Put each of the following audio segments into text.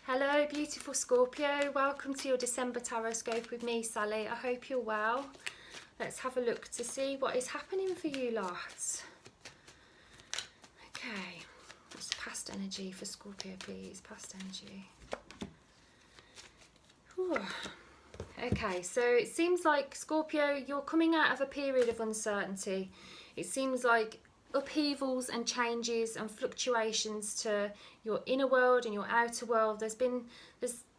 Hello beautiful Scorpio, welcome to your December tarot scope with me, Sally. I hope you're well. Let's have a look to see what is happening for you lots. Okay, it's past energy for Scorpio, please. Past energy. Whew. Okay, so it seems like Scorpio, you're coming out of a period of uncertainty. It seems like upheavals and changes and fluctuations to your inner world and your outer world.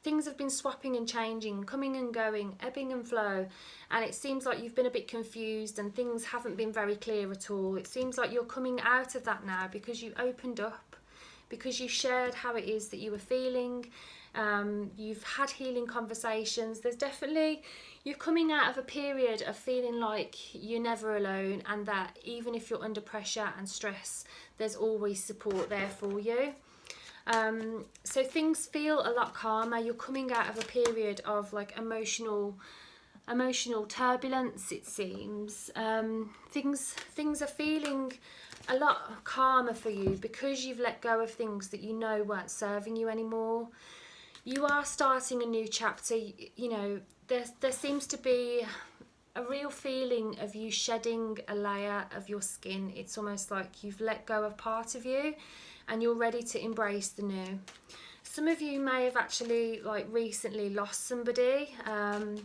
Things have been swapping and changing, coming and going, ebbing and flow, and it seems like you've been a bit confused and things haven't been very clear at all. It seems like you're coming out of that now because you opened up, because you shared how it is that you were feeling. You've had healing conversations. You're coming out of a period of feeling like you're never alone, and that even if you're under pressure and stress, there's always support there for you. So things feel a lot calmer. You're coming out of a period of like emotional turbulence, it seems. Things are feeling a lot calmer for you because you've let go of things that you know weren't serving you anymore. You are starting a new chapter. You know, there seems to be a real feeling of you shedding a layer of your skin. It's almost like you've let go of part of you and you're ready to embrace the new. Some of you may have actually like recently lost somebody, and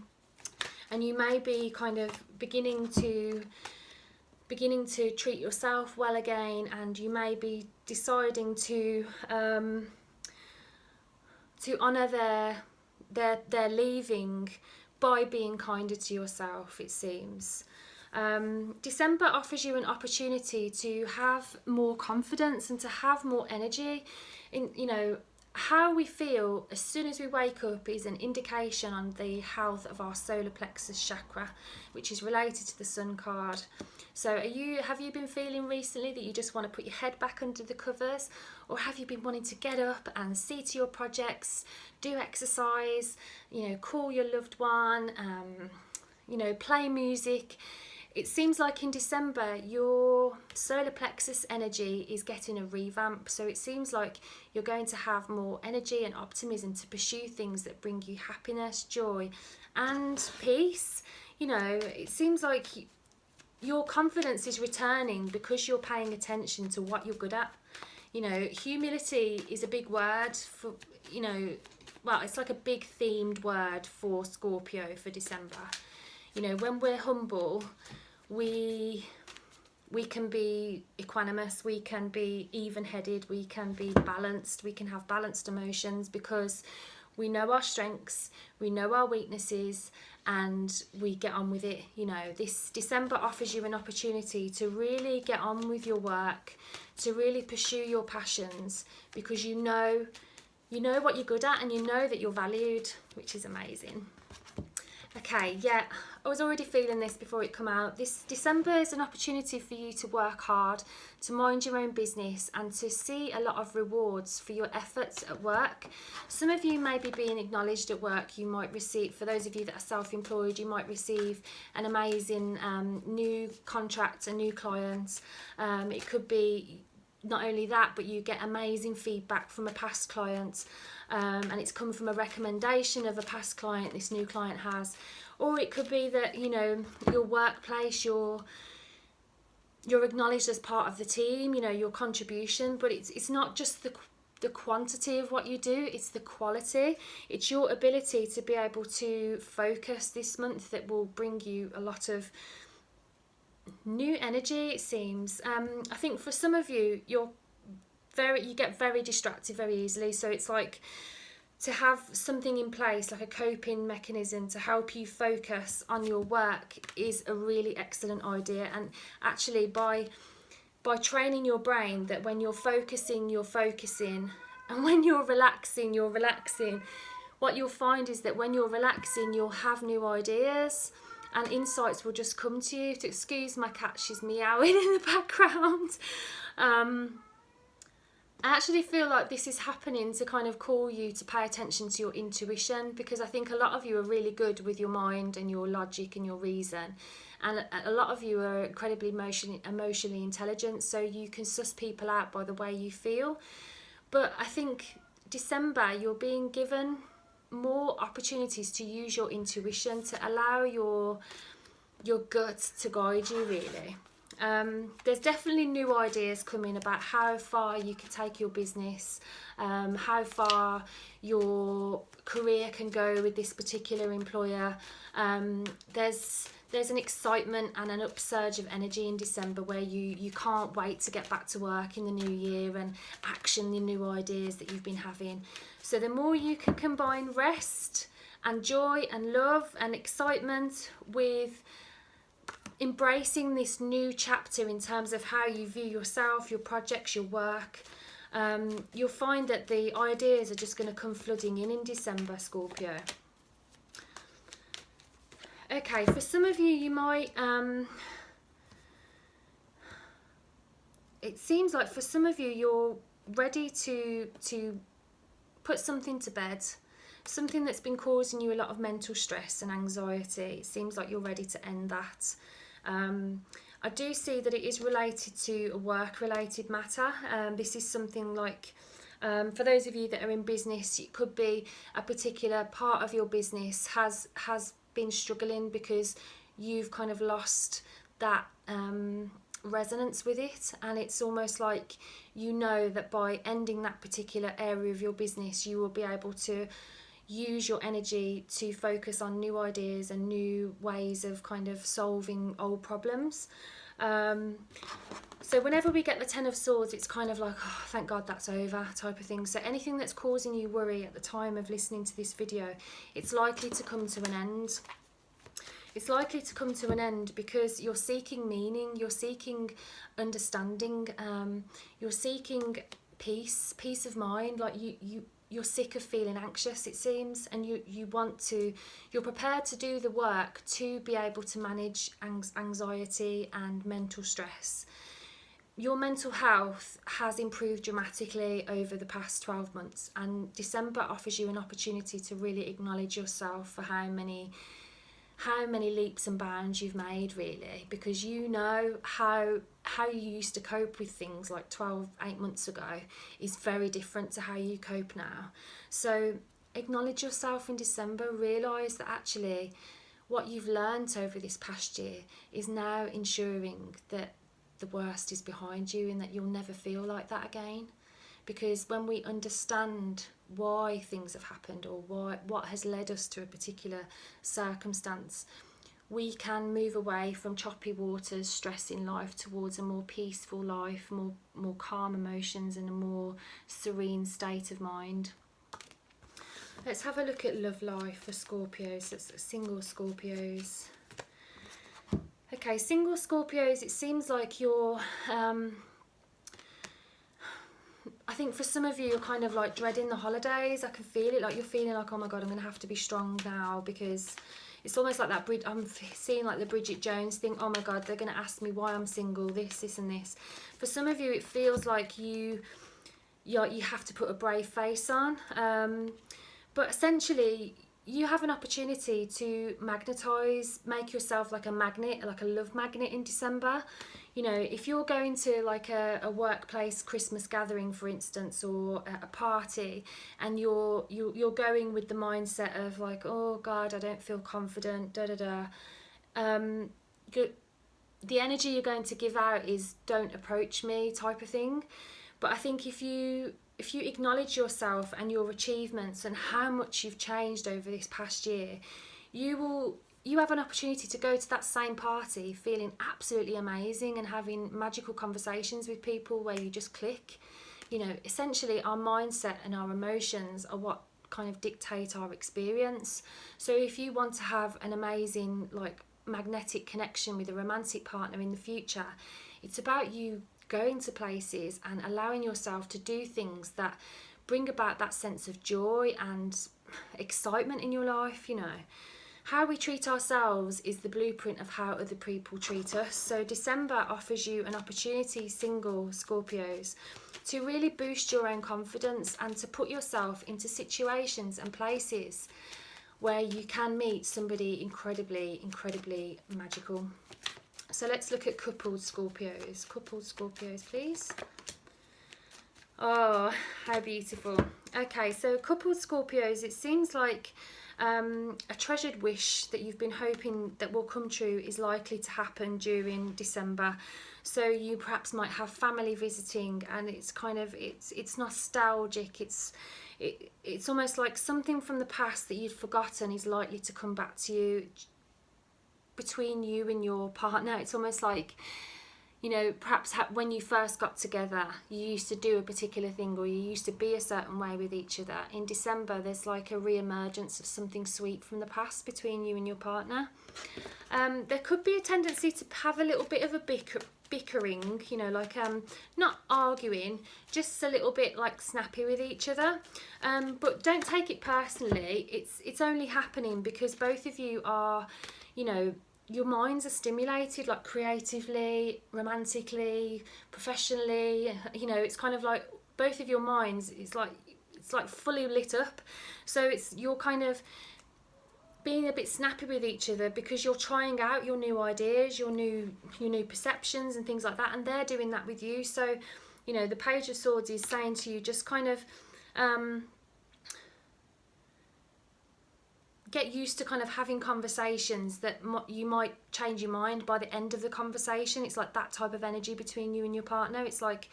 you may be kind of beginning to treat yourself well again, and you may be deciding to honour their leaving by being kinder to yourself, it seems. December offers you an opportunity to have more confidence and to have more energy. How we feel as soon as we wake up is an indication on the health of our solar plexus chakra, which is related to the sun card. So have you been feeling recently that you just want to put your head back under the covers, or have you been wanting to get up and see to your projects, do exercise, call your loved one, play music? It seems like in December your solar plexus energy is getting a revamp, so it seems like you're going to have more energy and optimism to pursue things that bring you happiness, joy and peace. It seems like your confidence is returning because you're paying attention to what you're good at. Humility is a big word for, it's like a big themed word for Scorpio for December. When we're humble, we can be equanimous, we can be even-headed, we can be balanced, we can have balanced emotions because we know our strengths, we know our weaknesses, and we get on with it. This December offers you an opportunity to really get on with your work, to really pursue your passions, because you know what you're good at and you know that you're valued, which is amazing. Okay, yeah, I was already feeling this before it come out. This December is an opportunity for you to work hard, to mind your own business, and to see a lot of rewards for your efforts at work. Some of you may be being acknowledged at work. You might receive, for those of you that are self-employed, you might receive an amazing new contract, a new client. It could be not only that, but you get amazing feedback from a past client, and it's come from a recommendation of a past client this new client has. Or it could be that your workplace, you're acknowledged as part of the team, your contribution. But it's not just the quantity of what you do, it's the quality. It's your ability to be able to focus this month that will bring you a lot of new energy, it seems. I think for some of you, you get very distracted very easily, so it's like to have something in place, like a coping mechanism to help you focus on your work is a really excellent idea. And actually by training your brain that when you're focusing, and when you're relaxing, what you'll find is that when you're relaxing, you'll have new ideas and insights will just come to you. To excuse my cat, she's meowing in the background. I actually feel like this is happening to kind of call you to pay attention to your intuition, because I think a lot of you are really good with your mind and your logic and your reason, and a lot of you are incredibly emotionally intelligent, so you can suss people out by the way you feel. But I think December, you're being given more opportunities to use your intuition, to allow your gut to guide you, really. There's definitely new ideas coming about how far you can take your business, how far your career can go with this particular employer. There's an excitement and an upsurge of energy in December where you can't wait to get back to work in the new year and action the new ideas that you've been having. So the more you can combine rest and joy and love and excitement with embracing this new chapter in terms of how you view yourself, your projects, your work, you'll find that the ideas are just going to come flooding in December, Scorpio. Okay, for some of you, you might, it seems like for some of you, you're ready to put something to bed, something that's been causing you a lot of mental stress and anxiety. It seems like you're ready to end that. I do see that it is related to a work-related matter. This is something like, for those of you that are in business, it could be a particular part of your business has been struggling because you've kind of lost that resonance with it, and it's almost like you know that by ending that particular area of your business, you will be able to use your energy to focus on new ideas and new ways of kind of solving old problems. So whenever we get the Ten of Swords, it's kind of like, oh, thank God that's over type of thing. So anything that's causing you worry at the time of listening to this video, it's likely to come to an end. It's likely to come to an end because you're seeking meaning, you're seeking understanding, you're seeking peace of mind. Like you're sick of feeling anxious, it seems, and you're prepared to do the work to be able to manage anxiety and mental stress. Your mental health has improved dramatically over the past 12 months, and December offers you an opportunity to really acknowledge yourself for how many leaps and bounds you've made, really, because you know how you used to cope with things like 8 months ago is very different to how you cope now. So acknowledge yourself in December, realise that actually what you've learned over this past year is now ensuring that the worst is behind you and that you'll never feel like that again. Because when we understand why things have happened or what has led us to a particular circumstance, we can move away from choppy waters, stress in life, towards a more peaceful life, more calm emotions and a more serene state of mind. Let's have a look at love life for Scorpios. That's single Scorpios. Okay, single Scorpios, it seems like you're... I think for some of you, you're kind of like dreading the holidays. I can feel it, like you're feeling like, oh my God, I'm going to have to be strong now, because it's almost like that, I'm seeing like the Bridget Jones thing, oh my God, they're going to ask me why I'm single, this and this. For some of you, it feels like you have to put a brave face on. But essentially, you have an opportunity to make yourself like a magnet, like a love magnet in December. You know, if you're going to like a workplace Christmas gathering, for instance, or a party, and you're going with the mindset of like, oh God, I don't feel confident, the energy you're going to give out is don't approach me type of thing. But I think if you acknowledge yourself and your achievements and how much you've changed over this past year, you have an opportunity to go to that same party feeling absolutely amazing and having magical conversations with people where you just click. You know, essentially our mindset and our emotions are what kind of dictate our experience. So if you want to have an amazing, like, magnetic connection with a romantic partner in the future, it's about you going to places and allowing yourself to do things that bring about that sense of joy and excitement in your life. You know, how we treat ourselves is the blueprint of how other people treat us. So December offers you an opportunity, single Scorpios, to really boost your own confidence and to put yourself into situations and places where you can meet somebody incredibly, incredibly magical. So let's look at coupled Scorpios. Coupled Scorpios, please. Oh, how beautiful. Okay, so coupled Scorpios, it seems like a treasured wish that you've been hoping that will come true is likely to happen during December. So you perhaps might have family visiting, and it's kind of it's nostalgic. It's almost like something from the past that you'd forgotten is likely to come back to you between you and your partner. It's almost like, you know, perhaps when you first got together, you used to do a particular thing, or you used to be a certain way with each other. In December, there's like a re-emergence of something sweet from the past between you and your partner. There could be a tendency to have a little bit of a bickering, you know, like not arguing, just a little bit like snappy with each other. But don't take it personally. It's only happening because both of you are, you know, your minds are stimulated, like creatively, romantically, professionally. You know, it's kind of like both of your minds, it's like fully lit up. So you're kind of being a bit snappy with each other because you're trying out your new ideas, your new perceptions and things like that, and they're doing that with you. So, you know, the Page of Swords is saying to you, just kind of get used to kind of having conversations that you might change your mind by the end of the conversation. It's like that type of energy between you and your partner. It's like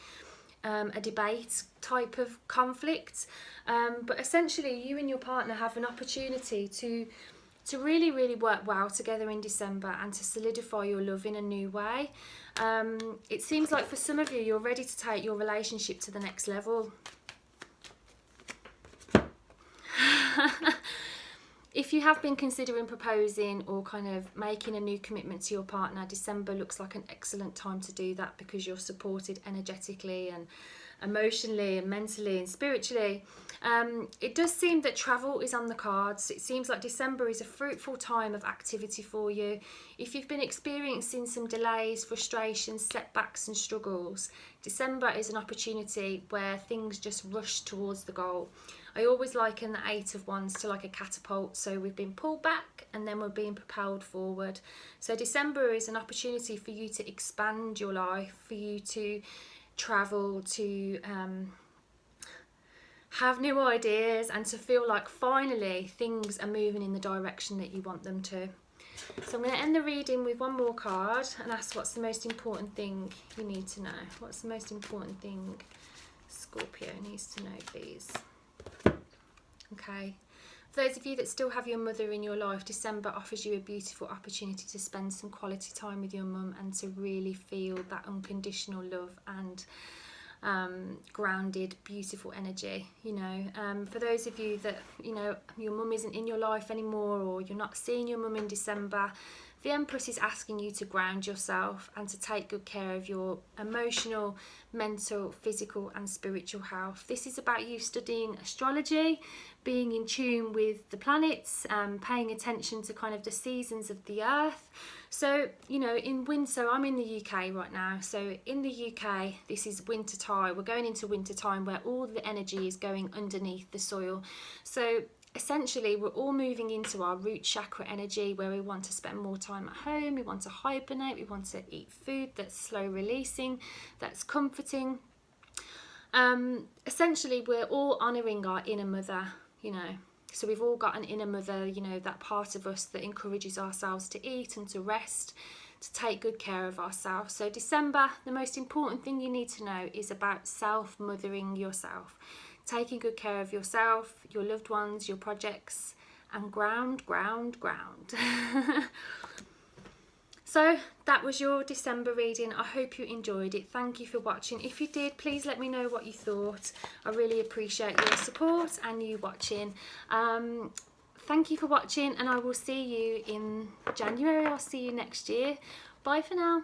a debate type of conflict. But essentially, you and your partner have an opportunity to really, really work well together in December and to solidify your love in a new way. It seems like for some of you, you're ready to take your relationship to the next level. If you have been considering proposing or kind of making a new commitment to your partner, December looks like an excellent time to do that because you're supported energetically and emotionally and mentally and spiritually. It does seem that travel is on the cards. It seems like December is a fruitful time of activity for you. If you've been experiencing some delays, frustrations, setbacks and struggles, December is an opportunity where things just rush towards the goal. I always liken the Eight of Wands to like a catapult. So we've been pulled back and then we're being propelled forward. So December is an opportunity for you to expand your life, for you to travel, to have new ideas, and to feel like finally things are moving in the direction that you want them to. So I'm going to end the reading with one more card and ask, what's the most important thing you need to know? What's the most important thing Scorpio needs to know, please? Okay. For those of you that still have your mother in your life, December offers you a beautiful opportunity to spend some quality time with your mum and to really feel that unconditional love and grounded, beautiful energy. You know, for those of you that, you know, your mum isn't in your life anymore, or you're not seeing your mum in December, the Empress is asking you to ground yourself and to take good care of your emotional, mental, physical and spiritual health. This is about you studying astrology, being in tune with the planets, paying attention to kind of the seasons of the earth. So, you know, in winter, I'm in the UK right now. So in the UK, this is winter time. We're going into winter time where all the energy is going underneath the soil. So essentially, we're all moving into our root chakra energy, where we want to spend more time at home, we want to hibernate, we want to eat food that's slow releasing, that's comforting. Essentially, we're all honouring our inner mother, you know. So we've all got an inner mother, you know, that part of us that encourages ourselves to eat and to rest, to take good care of ourselves. So December, the most important thing you need to know is about self-mothering yourself. Taking good care of yourself, your loved ones, your projects, and ground. So that was your December reading. I hope you enjoyed it. Thank you for watching. If you did, please let me know what you thought. I really appreciate your support and you watching. Thank you for watching, and I will see you in January. I'll see you next year. Bye for now.